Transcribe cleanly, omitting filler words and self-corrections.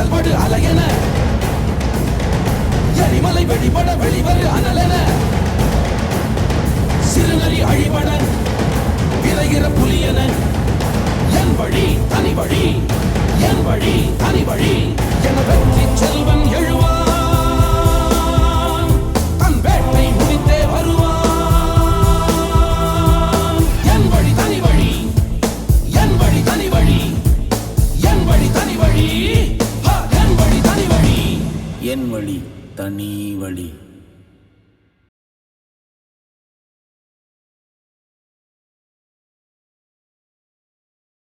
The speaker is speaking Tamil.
கடல் படு அலையென எரிமலை வெடிபட வெளிவரு அனலென சிறுநரி அழிபட விரைகிற புலியென என் வழி தனி வழி என் வழி தனி வழி என வெற்றி செல்வன் எழுவான் தன் வேட்டை முடித்தே வருவான் என் வழி தனி வழி என் வழி தனி வழி என் வழி தனி வழி என் வழி தனி வழி என் வழி தனி வழி.